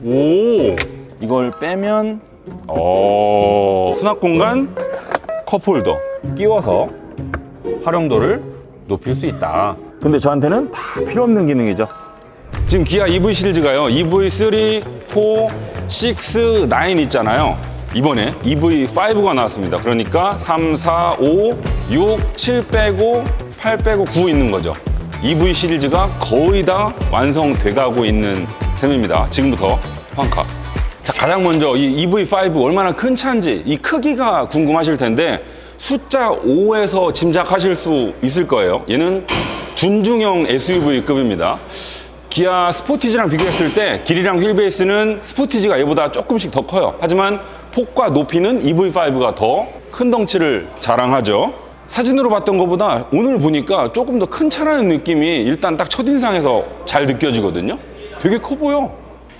오, 이걸 빼면 수납 공간 컵홀더 끼워서 활용도를 높일 수 있다. 근데 저한테는 다 필요 없는 기능이죠. 지금 기아 EV 시리즈가요, EV3, 4, 6, 9 있잖아요. 이번에 EV5가 나왔습니다. 그러니까 3, 4, 5, 6, 7 빼고 8 빼고 9 있는 거죠. EV 시리즈가 거의 다 완성돼 가고 있는 셈입니다. 지금부터 환카. 자, 가장 먼저 이 EV5 얼마나 큰 차인지 이 크기가 궁금하실 텐데 숫자 5에서 짐작하실 수 있을 거예요. 얘는 준중형 SUV급입니다. 기아 스포티지랑 비교했을 때 길이랑 휠베이스는 스포티지가 얘보다 조금씩 더 커요. 하지만 폭과 높이는 EV5가 더 큰 덩치를 자랑하죠. 사진으로 봤던 것보다 오늘 보니까 조금 더 큰 차라는 느낌이 일단 딱 첫인상에서 잘 느껴지거든요. 되게 커 보여.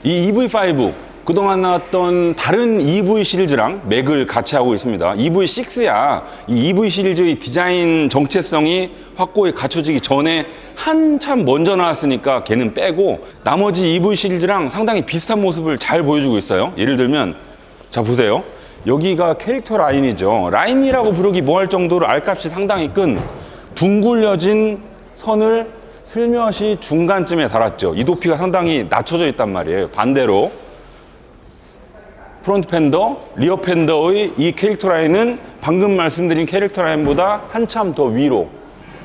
이 EV5 그동안 나왔던 다른 EV 시리즈랑 맥을 같이 하고 있습니다. EV6야 이 EV 시리즈의 디자인 정체성이 확고히 갖춰지기 전에 한참 먼저 나왔으니까 걔는 빼고 나머지 EV 시리즈랑 상당히 비슷한 모습을 잘 보여주고 있어요. 예를 들면 자 보세요. 여기가 캐릭터 라인이죠. 라인이라고 부르기 뭐할 정도로 알값이 상당히 큰 둥글려진 선을 슬며시 중간쯤에 달았죠. 이 높이가 상당히 낮춰져 있단 말이에요. 반대로 프론트 팬더, 리어 팬더의 이 캐릭터 라인은 방금 말씀드린 캐릭터 라인보다 한참 더 위로.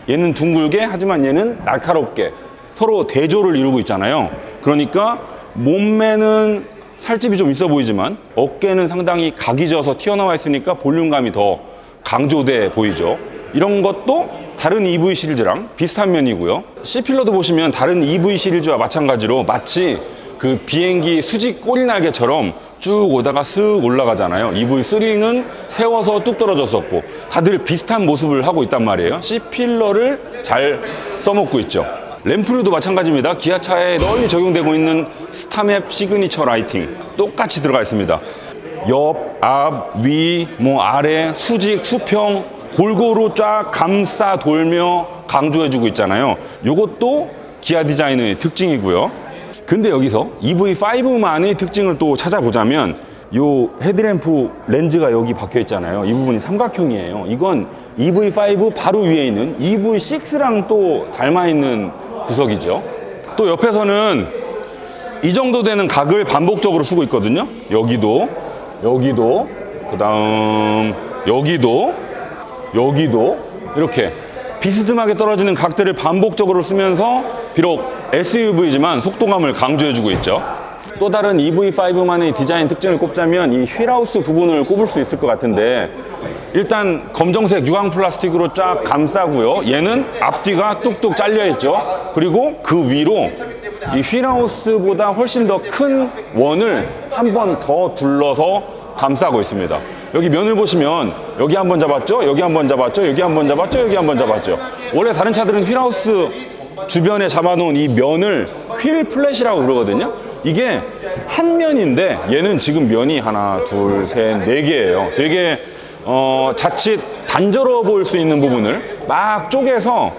얘는 둥글게 하지만 얘는 날카롭게 서로 대조를 이루고 있잖아요. 그러니까 몸매는 살집이 좀 있어 보이지만 어깨는 상당히 각이 져서 튀어나와 있으니까 볼륨감이 더 강조돼 보이죠. 이런 것도 다른 EV 시리즈랑 비슷한 면이고요. C필러도 보시면 다른 EV 시리즈와 마찬가지로 마치 그 비행기 수직 꼬리날개처럼 쭉 오다가 쓱 올라가잖아요. EV3는 세워서 뚝 떨어졌었고 다들 비슷한 모습을 하고 있단 말이에요. C필러를 잘 써먹고 있죠. 램프류도 마찬가지입니다. 기아차에 널리 적용되고 있는 스타맵 시그니처 라이팅 똑같이 들어가 있습니다. 옆, 앞, 위, 아래, 수직, 수평 골고루 쫙 감싸 돌며 강조해주고 있잖아요. 이것도 기아 디자인의 특징이고요. 근데 여기서 EV5만의 특징을 또 찾아보자면 요 헤드램프 렌즈가 여기 박혀 있잖아요. 이 부분이 삼각형이에요. 이건 EV5 바로 위에 있는 EV6랑 또 닮아 있는 구석이죠. 또 옆에서는 이 정도 되는 각을 반복적으로 쓰고 있거든요. 여기도, 그다음 여기도 이렇게 비스듬하게 떨어지는 각들을 반복적으로 쓰면서 비록 SUV지만 속도감을 강조해주고 있죠. 또 다른 EV5만의 디자인 특징을 꼽자면 이 휠하우스 부분을 꼽을 수 있을 것 같은데 일단 검정색 유광 플라스틱으로 쫙 감싸고요. 얘는 앞뒤가 뚝뚝 잘려 있죠. 그리고 그 위로 이 휠하우스보다 훨씬 더 큰 원을 한 번 더 둘러서 감싸고 있습니다. 여기 면을 보시면 여기 한번 잡았죠, 여기 한번 잡았죠, 여기 한번 잡았죠, 여기 한번 잡았죠. 원래 다른 차들은 휠하우스 주변에 잡아놓은 이 면을 휠 플랫이라고 그러거든요. 이게 한 면인데 얘는 지금 면이 하나, 둘, 셋, 네 개예요. 되게 자칫 단조로워 보일 수 있는 부분을 막 쪼개서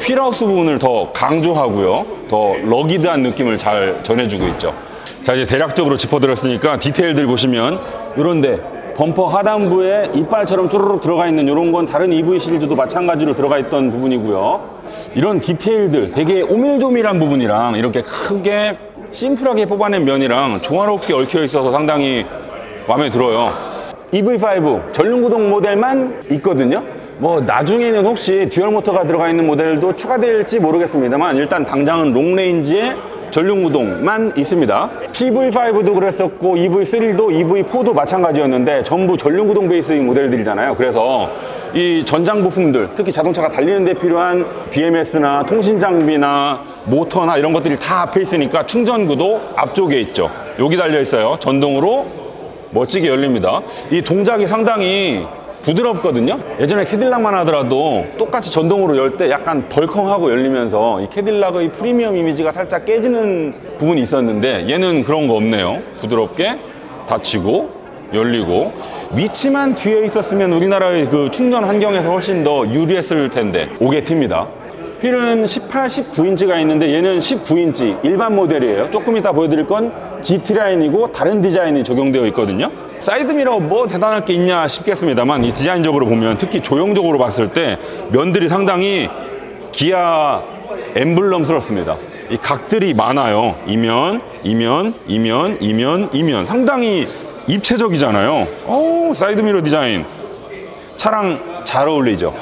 휠하우스 부분을 더 강조하고요. 더 러기드한 느낌을 잘 전해주고 있죠. 자, 이제 대략적으로 짚어드렸으니까 디테일들 보시면 이런데 범퍼 하단부에 이빨처럼 쭈르륵 들어가 있는 이런 건 다른 EV 시리즈도 마찬가지로 들어가 있던 부분이고요. 이런 디테일들 되게 오밀조밀한 부분이랑 이렇게 크게 심플하게 뽑아낸 면이랑 조화롭게 얽혀 있어서 상당히 마음에 들어요. EV5 전륜구동 모델만 있거든요. 나중에는 혹시 듀얼 모터가 들어가 있는 모델도 추가될지 모르겠습니다만 일단 당장은 롱레인지에 전륜구동만 있습니다. PV5도 그랬었고 EV3도 EV4도 마찬가지였는데 전부 전륜구동 베이스의 모델들이잖아요. 그래서 이 전장 부품들, 특히 자동차가 달리는 데 필요한 BMS나 통신 장비나 모터나 이런 것들이 다 앞에 있으니까 충전구도 앞쪽에 있죠. 여기 달려 있어요. 전동으로 멋지게 열립니다. 이 동작이 상당히 부드럽거든요. 예전에 캐딜락만 하더라도 똑같이 전동으로 열 때 약간 덜컹하고 열리면서 이 캐딜락의 프리미엄 이미지가 살짝 깨지는 부분이 있었는데 얘는 그런 거 없네요. 부드럽게 닫히고 열리고 위치만 뒤에 있었으면 우리나라의 그 충전 환경에서 훨씬 더 유리했을 텐데 오게티입니다. 휠은 18, 19인치가 있는데 얘는 19인치 일반 모델이에요. 조금 이따 보여드릴 건 GT 라인이고 다른 디자인이 적용되어 있거든요. 사이드미러 뭐 대단할 게 있냐 싶겠습니다만 이 디자인적으로 보면 특히 조형적으로 봤을 때 면들이 상당히 기아 엠블럼스럽습니다. 이 각들이 많아요. 이면, 이면, 이면, 이면, 이면. 상당히 입체적이잖아요. 사이드미러 디자인. 차랑 잘 어울리죠.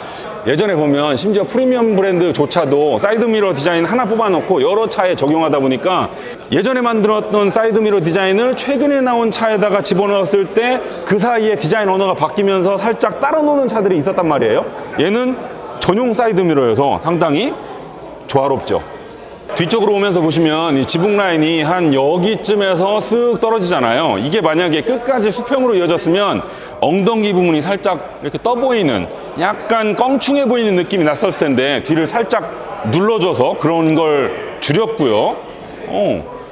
예전에 보면 심지어 프리미엄 브랜드조차도 사이드미러 디자인 하나 뽑아놓고 여러 차에 적용하다 보니까 예전에 만들었던 사이드미러 디자인을 최근에 나온 차에다가 집어넣었을 때 그 사이에 디자인 언어가 바뀌면서 살짝 따라 노는 차들이 있었단 말이에요. 얘는 전용 사이드미러여서 상당히 조화롭죠. 뒤쪽으로 오면서 보시면 이 지붕 라인이 한 여기쯤에서 쓱 떨어지잖아요. 이게 만약에 끝까지 수평으로 이어졌으면 엉덩이 부분이 살짝 이렇게 떠 보이는 약간 껑충해 보이는 느낌이 났었을 텐데 뒤를 살짝 눌러줘서 그런 걸 줄였고요.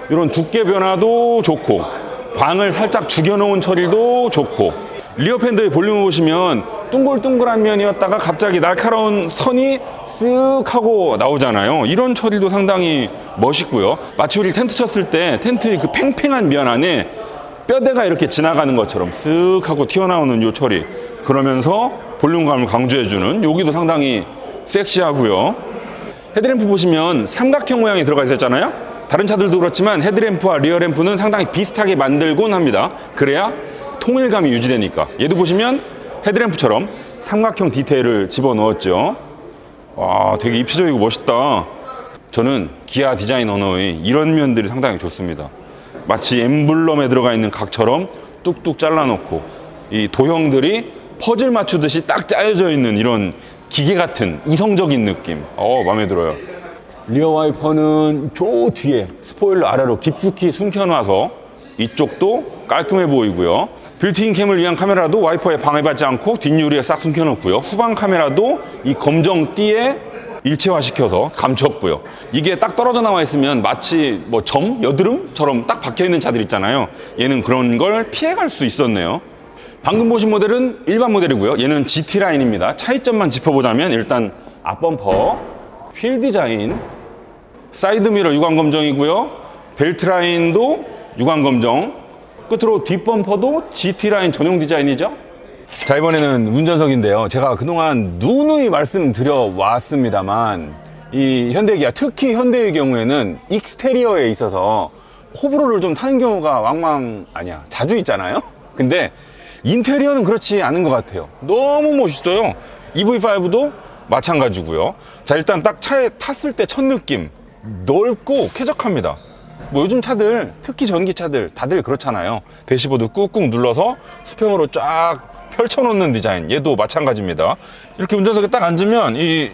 이런 두께 변화도 좋고 광을 살짝 죽여놓은 처리도 좋고 리어 팬더의 볼륨을 보시면 둥글둥글한 면이었다가 갑자기 날카로운 선이 쓱 하고 나오잖아요. 이런 처리도 상당히 멋있고요. 마치 우리 텐트 쳤을 때 텐트의 그 팽팽한 면 안에 뼈대가 이렇게 지나가는 것처럼 쓱 하고 튀어나오는 이 처리, 그러면서 볼륨감을 강조해주는 여기도 상당히 섹시하고요. 헤드램프 보시면 삼각형 모양이 들어가 있었잖아요. 다른 차들도 그렇지만 헤드램프와 리어램프는 상당히 비슷하게 만들곤 합니다. 그래야 통일감이 유지되니까. 얘도 보시면 헤드램프처럼 삼각형 디테일을 집어넣었죠. 와, 되게 입체적이고 멋있다. 저는 기아 디자인 언어의 이런 면들이 상당히 좋습니다. 마치 엠블럼에 들어가 있는 각처럼 뚝뚝 잘라놓고 이 도형들이 퍼즐 맞추듯이 딱 짜여져 있는 이런 기계 같은 이성적인 느낌. 마음에 들어요. 리어 와이퍼는 저 뒤에 스포일러 아래로 깊숙이 숨겨놔서 이쪽도 깔끔해 보이고요. 빌트인 캠을 위한 카메라도 와이퍼에 방해받지 않고 뒷유리에 싹 숨겨놓고요. 후방 카메라도 이 검정 띠에 일체화시켜서 감췄고요. 이게 딱 떨어져 나와 있으면 마치 뭐 점, 여드름처럼 딱 박혀있는 차들 있잖아요. 얘는 그런 걸 피해갈 수 있었네요. 방금 보신 모델은 일반 모델이고요. 얘는 GT 라인입니다. 차이점만 짚어보자면 일단 앞범퍼, 휠 디자인, 사이드미러 유광검정이고요. 벨트 라인도 유광검정, 끝으로 뒷범퍼도 GT라인 전용 디자인이죠. 자, 이번에는 운전석인데요. 제가 그동안 누누이 말씀드려 왔습니다만 이 현대기아, 특히 현대의 경우에는 익스테리어에 있어서 호불호를 좀 타는 경우가 자주 있잖아요. 근데 인테리어는 그렇지 않은 것 같아요. 너무 멋있어요. EV5도 마찬가지고요. 자, 일단 딱 차에 탔을 때 첫 느낌, 넓고 쾌적합니다. 뭐 요즘 차들, 특히 전기차들 다들 그렇잖아요. 대시보드 꾹꾹 눌러서 수평으로 쫙 펼쳐놓는 디자인, 얘도 마찬가지입니다. 이렇게 운전석에 딱 앉으면 이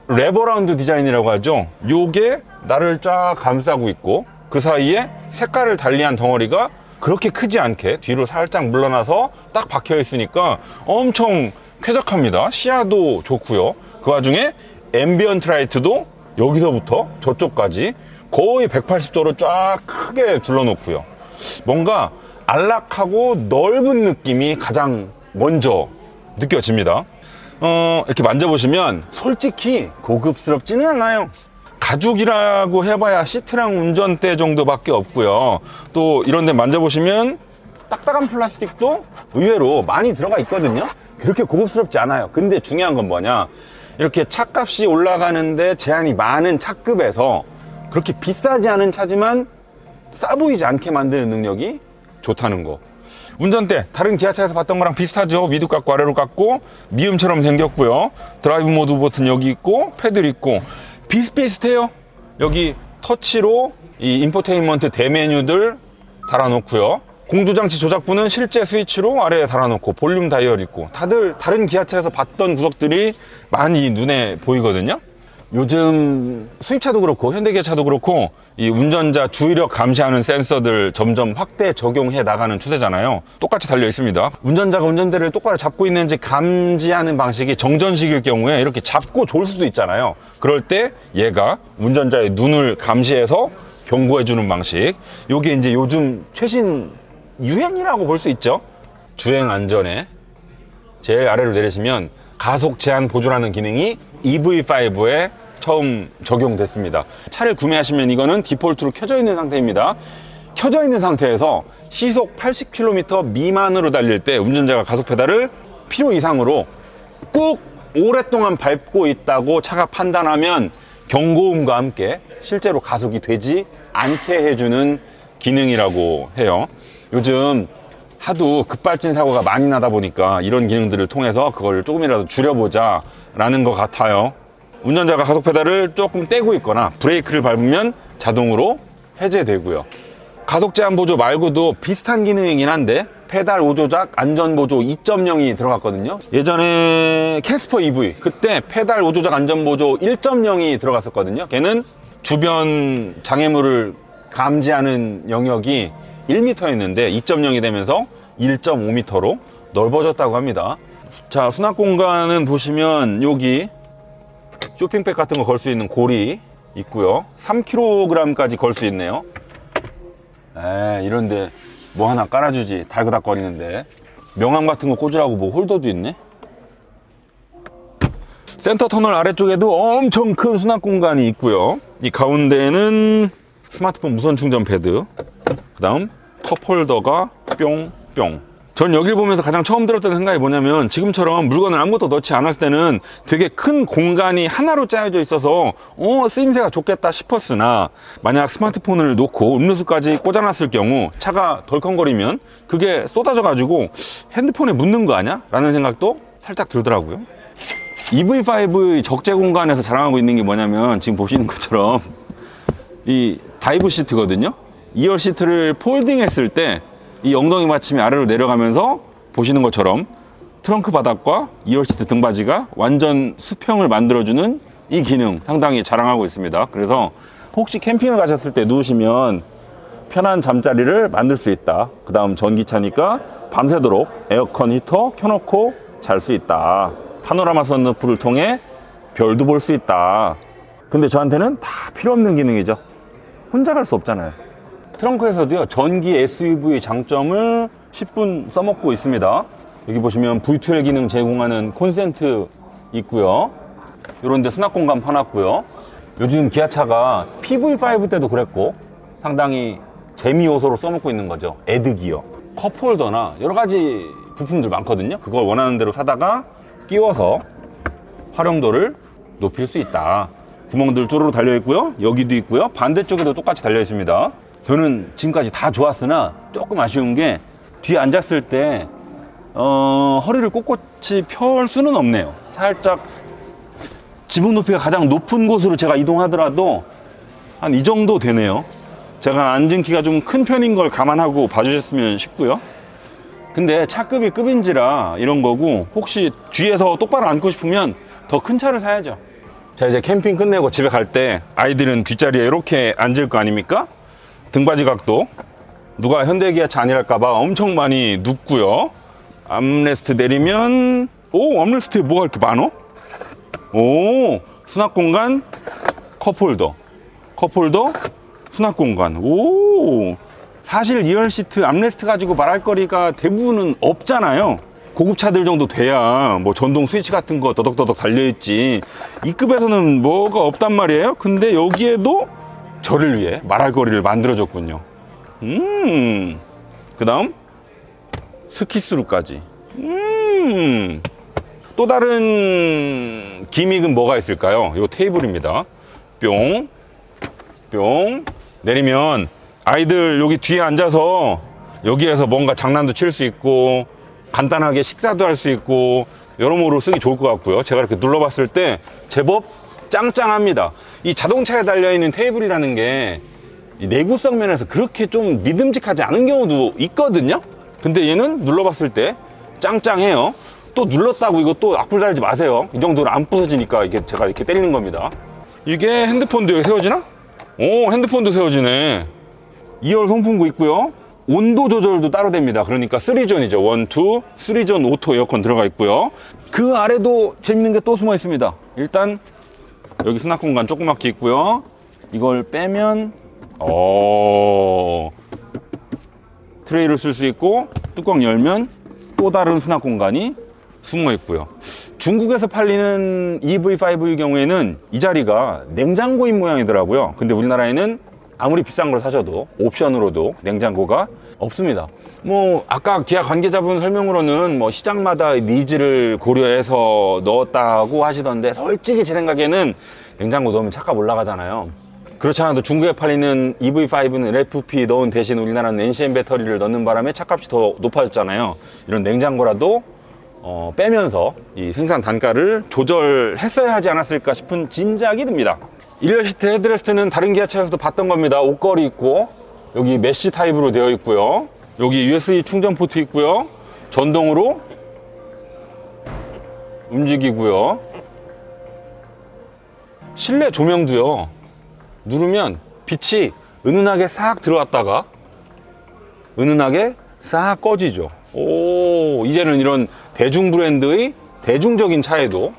레버라운드 디자인이라고 하죠. 요게 나를 쫙 감싸고 있고 그 사이에 색깔을 달리한 덩어리가 그렇게 크지 않게 뒤로 살짝 물러나서 딱 박혀 있으니까 엄청 쾌적합니다. 시야도 좋고요. 그 와중에 앰비언트 라이트도 여기서부터 저쪽까지 거의 180도로 쫙 크게 둘러놓고요. 뭔가 안락하고 넓은 느낌이 가장 먼저 느껴집니다. 이렇게 만져보시면 솔직히 고급스럽지는 않아요. 가죽이라고 해봐야 시트랑 운전대 정도밖에 없고요. 또 이런 데 만져보시면 딱딱한 플라스틱도 의외로 많이 들어가 있거든요. 그렇게 고급스럽지 않아요. 근데 중요한 건 뭐냐, 이렇게 차값이 올라가는데 제한이 많은 차급에서 그렇게 비싸지 않은 차지만 싸 보이지 않게 만드는 능력이 좋다는 거. 운전대 다른 기아차에서 봤던 거랑 비슷하죠. 위도 깎고 아래로 깎고 미음처럼 생겼고요. 드라이브 모드 버튼 여기 있고 패들 있고 비슷비슷해요. 여기 터치로 이 인포테인먼트 대메뉴들 달아놓고요. 공조장치 조작부는 실제 스위치로 아래에 달아놓고 볼륨 다이얼 있고, 다들 다른 기아차에서 봤던 구석들이 많이 눈에 보이거든요. 요즘 수입차도 그렇고 현대기아차도 그렇고 이 운전자 주의력 감시하는 센서들 점점 확대 적용해 나가는 추세잖아요. 똑같이 달려 있습니다. 운전자가 운전대를 똑바로 잡고 있는지 감지하는 방식이 정전식일 경우에 이렇게 잡고 졸 수도 있잖아요. 그럴 때 얘가 운전자의 눈을 감시해서 경고해 주는 방식. 요게 이제 요즘 최신 유행이라고 볼 수 있죠. 주행 안전에 제일 아래로 내리시면 가속 제한 보조라는 기능이 EV5에 처음 적용됐습니다. 차를 구매하시면 이거는 디폴트로 켜져 있는 상태입니다. 켜져 있는 상태에서 시속 80km 미만으로 달릴 때 운전자가 가속 페달을 필요 이상으로 꾹 오랫동안 밟고 있다고 차가 판단하면 경고음과 함께 실제로 가속이 되지 않게 해주는 기능이라고 해요. 요즘 하도 급발진 사고가 많이 나다 보니까 이런 기능들을 통해서 그걸 조금이라도 줄여보자 라는 것 같아요. 운전자가 가속 페달을 조금 떼고 있거나 브레이크를 밟으면 자동으로 해제되고요. 가속 제한 보조 말고도 비슷한 기능이긴 한데 페달 오조작 안전보조 2.0이 들어갔거든요. 예전에 캐스퍼 EV 그때 페달 오조작 안전보조 1.0이 들어갔었거든요. 걔는 주변 장애물을 감지하는 영역이 1m였는데 2.0이 되면서 1.5m로 넓어졌다고 합니다. 자, 수납 공간은 보시면 여기 쇼핑백 같은 거 걸 수 있는 고리 있고요. 3kg까지 걸 수 있네요. 이런데 뭐 하나 깔아주지. 달그닥거리는데. 명함 같은 거 꽂으라고 뭐 홀더도 있네. 센터 터널 아래쪽에도 엄청 큰 수납 공간이 있고요. 이 가운데에는 스마트폰 무선 충전 패드, 그 다음 컵홀더가 뿅뿅. 전 여길 보면서 가장 처음 들었던 생각이 뭐냐면 지금처럼 물건을 아무것도 넣지 않았을 때는 되게 큰 공간이 하나로 짜여져 있어서 쓰임새가 좋겠다 싶었으나 만약 스마트폰을 놓고 음료수까지 꽂아놨을 경우 차가 덜컹거리면 그게 쏟아져 가지고 핸드폰에 묻는 거 아니야? 라는 생각도 살짝 들더라고요. EV5의 적재 공간에서 자랑하고 있는 게 뭐냐면 지금 보시는 것처럼 이 다이브 시트거든요. 2열 시트를 폴딩 했을 때 이 엉덩이 받침이 아래로 내려가면서 보시는 것처럼 트렁크 바닥과 2열 시트 등받이가 완전 수평을 만들어주는 이 기능 상당히 자랑하고 있습니다. 그래서 혹시 캠핑을 가셨을 때 누우시면 편한 잠자리를 만들 수 있다. 그 다음 전기차니까 밤새도록 에어컨 히터 켜놓고 잘 수 있다. 파노라마 선루프를 통해 별도 볼 수 있다. 근데 저한테는 다 필요 없는 기능이죠. 혼자 갈 수 없잖아요. 트렁크에서도요, 전기 SUV 장점을 10분 써먹고 있습니다. 여기 보시면 V2L 기능 제공하는 콘센트 있고요. 이런 데 수납 공간 파놨고요. 요즘 기아차가 PV5 때도 그랬고 상당히 재미 요소로 써먹고 있는 거죠. 애드기어, 컵홀더나 여러 가지 부품들 많거든요. 그걸 원하는 대로 사다가 끼워서 활용도를 높일 수 있다. 구멍들 쭈루루 달려 있고요. 여기도 있고요. 반대쪽에도 똑같이 달려 있습니다. 저는 지금까지 다 좋았으나 조금 아쉬운 게 뒤에 앉았을 때 허리를 꼿꼿이 펼 수는 없네요. 살짝 지붕 높이가 가장 높은 곳으로 제가 이동하더라도 한 이 정도 되네요. 제가 앉은 키가 좀 큰 편인 걸 감안하고 봐주셨으면 싶고요. 근데 차급이 급인지라 이런 거고 혹시 뒤에서 똑바로 앉고 싶으면 더 큰 차를 사야죠. 자, 이제 캠핑 끝내고 집에 갈 때 아이들은 뒷자리에 이렇게 앉을 거 아닙니까? 등받이 각도 누가 현대기아차 아니랄까봐 엄청 많이 눕고요. 암레스트 내리면 암레스트에 뭐가 이렇게 많어? 수납 공간, 컵홀더, 수납 공간. 사실 2열 시트 암레스트 가지고 말할 거리가 대부분은 없잖아요. 고급차들 정도 돼야 뭐 전동 스위치 같은 거 더덕더덕 달려있지 이 급에서는 뭐가 없단 말이에요. 근데 여기에도 저를 위해 말할 거리를 만들어줬군요. 그 다음 스키스루까지. 또 다른 기믹은 뭐가 있을까요? 이 테이블입니다. 뿅 내리면 아이들 여기 뒤에 앉아서 여기에서 뭔가 장난도 칠 수 있고 간단하게 식사도 할 수 있고 여러모로 쓰기 좋을 것 같고요. 제가 이렇게 눌러봤을 때 제법 짱짱합니다. 이 자동차에 달려있는 테이블이라는 게 내구성 면에서 그렇게 좀 믿음직하지 않은 경우도 있거든요. 근데 얘는 눌러봤을 때 짱짱해요. 또 눌렀다고 이거 또 악플 달지 마세요. 이 정도로 안 부서지니까 이게 제가 이렇게 때리는 겁니다. 이게 핸드폰도 여기 세워지나? 핸드폰도 세워지네. 2열 송풍구 있고요. 온도 조절도 따로 됩니다. 그러니까 3존이죠. 1, 2, 3존 오토 에어컨 들어가 있고요. 그 아래도 재밌는 게 또 숨어 있습니다. 일단 여기 수납 공간 조그맣게 있고요. 이걸 빼면 트레이를 쓸 수 있고 뚜껑 열면 또 다른 수납 공간이 숨어 있고요. 중국에서 팔리는 EV5의 경우에는 이 자리가 냉장고인 모양이더라고요. 근데 우리나라에는 아무리 비싼 걸 사셔도 옵션으로도 냉장고가 없습니다. 뭐 아까 기아 관계자분 설명으로는 뭐 시장마다 니즈를 고려해서 넣었다고 하시던데, 솔직히 제 생각에는 냉장고 넣으면 차값 올라가잖아요. 그렇지 않아도 중국에 팔리는 EV5는 LFP 넣은 대신 우리나라는 NCM 배터리를 넣는 바람에 차값이 더 높아졌잖아요. 이런 냉장고라도 빼면서 이 생산 단가를 조절했어야 하지 않았을까 싶은 짐작이 듭니다. 일렬 시트 헤드레스트는 다른 기아차에서도 봤던 겁니다. 옷걸이 있고, 여기 메쉬 타입으로 되어 있고요. 여기 USB 충전 포트 있고요. 전동으로 움직이고요. 실내 조명도요, 누르면 빛이 은은하게 싹 들어왔다가 은은하게 싹 꺼지죠. 오, 이제는 이런 대중 브랜드의 대중적인 차에도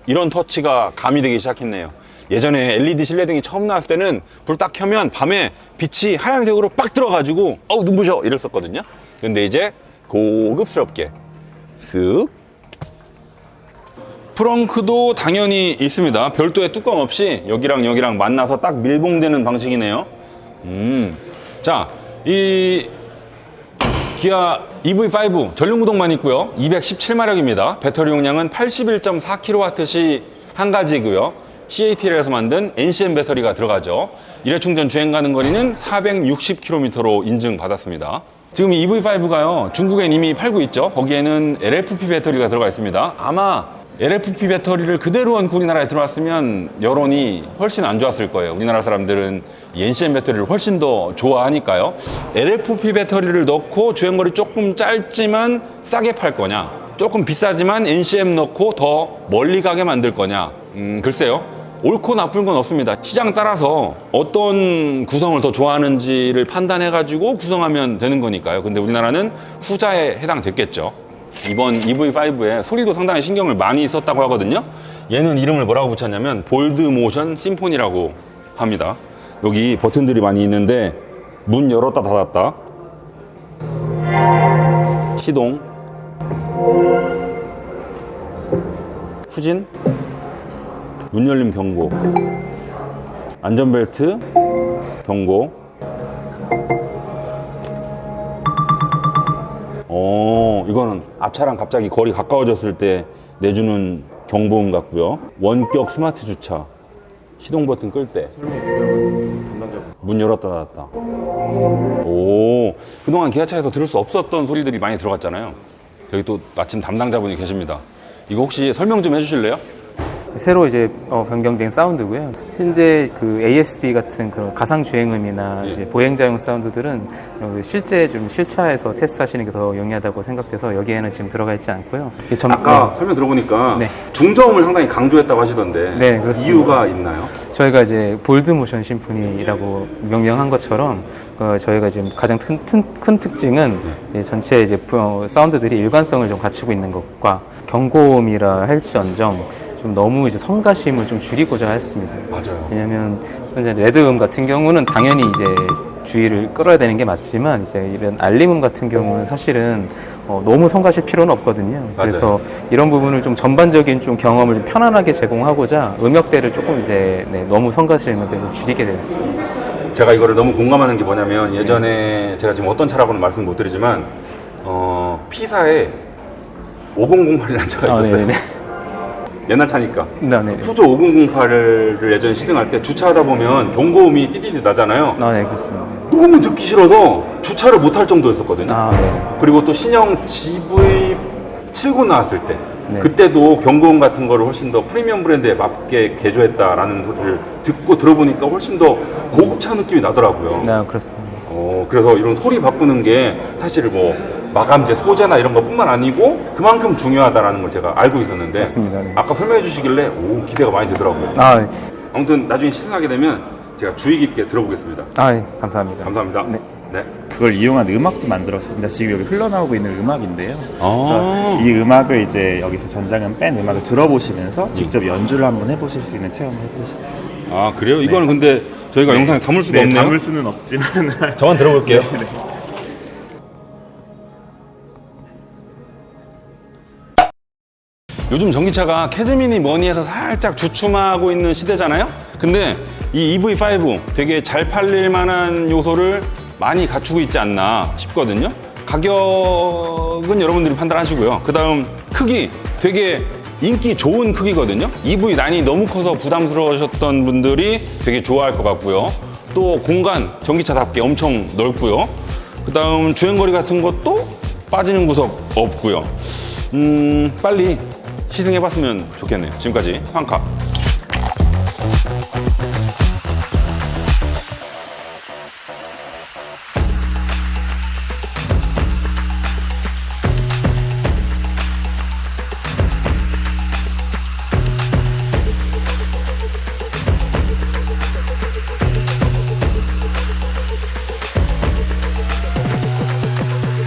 이런 터치가 가미되기 시작했네요. 예전에 LED 실내등이 처음 나왔을 때는 불 딱 켜면 밤에 빛이 하얀색으로 빡 들어가지고 어우 눈부셔 이랬었거든요. 근데 이제 고급스럽게 쓱. 트렁크도 당연히 있습니다. 별도의 뚜껑 없이 여기랑 여기랑 만나서 딱 밀봉되는 방식이네요. 자, 이 기아 EV5 전륜구동만 있고요. 217마력입니다. 배터리 용량은 81.4kWh 한 가지고요. CATL에서 만든 NCM 배터리가 들어가죠. 일회 충전 주행 가는 거리는 460km로 인증받았습니다. 지금 이 EV5가요, 중국엔 이미 팔고 있죠. 거기에는 LFP 배터리가 들어가 있습니다. 아마 LFP 배터리를 그대로 얹고 우리나라에 들어왔으면 여론이 훨씬 안 좋았을 거예요. 우리나라 사람들은 이 NCM 배터리를 훨씬 더 좋아하니까요. LFP 배터리를 넣고 주행거리 조금 짧지만 싸게 팔 거냐, 조금 비싸지만 NCM 넣고 더 멀리 가게 만들 거냐, 글쎄요. 옳고 나쁜 건 없습니다. 시장 따라서 어떤 구성을 더 좋아하는지를 판단해가지고 구성하면 되는 거니까요. 근데 우리나라는 후자에 해당됐겠죠. 이번 EV5에 소리도 상당히 신경을 많이 썼다고 하거든요. 얘는 이름을 뭐라고 붙였냐면 볼드 모션 심포니라고 합니다. 여기 버튼들이 많이 있는데 문 열었다 닫았다, 시동, 후진, 문 열림 경고, 안전벨트 경고. 이거는 앞차랑 갑자기 거리 가까워졌을 때 내주는 경보음 같고요. 원격 스마트 주차, 시동 버튼 끌 때, 문 열었다 닫았다. 오, 그동안 기아차에서 들을 수 없었던 소리들이 많이 들어갔잖아요. 여기 또 마침 담당자분이 계십니다. 이거 혹시 설명 좀 해주실래요? 새로 이제 변경된 사운드고요. 현재 그 ASD 같은 그런 가상 주행음이나 이제 보행자용 사운드들은 실제 좀 실차에서 테스트하시는 게 더 용이하다고 생각돼서 여기에는 지금 들어가 있지 않고요. 아까 설명 들어보니까 네. 중저음을 상당히 강조했다고 하시던데, 네, 그렇습니다. 이유가 있나요? 저희가 이제 볼드 모션 심포니라고 명명한 것처럼 저희가 지금 가장 큰 특징은 전체 이제 사운드들이 일관성을 좀 갖추고 있는 것과 경고음이라 할지언정 좀 너무 이제 성가심을 좀 줄이고자 했습니다. 맞아요. 왜냐하면 이제 레드음 같은 경우는 당연히 이제 주의를 끌어야 되는 게 맞지만 이제 이런 알림음 같은 경우는 사실은 너무 성가실 필요는 없거든요. 그래서 이런 부분을 좀 전반적인 좀 경험을 좀 편안하게 제공하고자 음역대를 조금 이제 너무 성가실 음역대를 줄이게 되었습니다. 제가 이거를 너무 공감하는 게 뭐냐면, 예전에 제가 지금 어떤 차라고는 말씀 못 드리지만 P사에 5008이라는 차가 있었어요. 옛날 차니까. 푸조 5008을 예전에 시승할 때 주차하다 보면 경고음이 띠디디 나잖아요. 네, 그렇습니다. 너무 듣기 싫어서 주차를 못할 정도였었거든요. 네. 그리고 또 신형 GV70 나왔을 때, 네. 그때도 경고음 같은 거를 훨씬 더 프리미엄 브랜드에 맞게 개조했다라는 소리를 듣고 들어보니까 훨씬 더 고급차 느낌이 나더라고요. 네, 그렇습니다. 그래서 이런 소리 바꾸는 게 사실 뭐 마감재 소재나 이런 것뿐만 아니고 그만큼 중요하다라는 걸 제가 알고 있었는데, 맞습니다. 네. 아까 설명해 주시길래 기대가 많이 되더라고요. 네. 아무튼 나중에 시승하게 되면 제가 주의 깊게 들어보겠습니다. 네, 감사합니다. 감사합니다. 네. 네. 그걸 이용한 음악도 만들었습니다. 지금 여기 흘러나오고 있는 음악인데요. 그래서 이 음악을 이제 여기서 전장은 뺀 음악을 들어보시면서 직접 연주를 한번 해보실 수 있는 체험을 해보시죠. 아, 그래요? 이거는 근데 저희가 영상에 담을 수가 없네요. 담을 수는 없지만 저만 들어볼게요. 요즘 전기차가 캐즈미니 머니에서 살짝 주춤하고 있는 시대잖아요. 근데 이 EV5 되게 잘 팔릴 만한 요소를 많이 갖추고 있지 않나 싶거든요. 가격은 여러분들이 판단하시고요. 그 다음 크기 되게 인기 좋은 크기거든요. EV9이 너무 커서 부담스러우셨던 분들이 되게 좋아할 것 같고요. 또 공간 전기차답게 엄청 넓고요. 그 다음 주행거리 같은 것도 빠지는 구석 없고요. 빨리 시승해봤으면 좋겠네요. 지금까지 황카.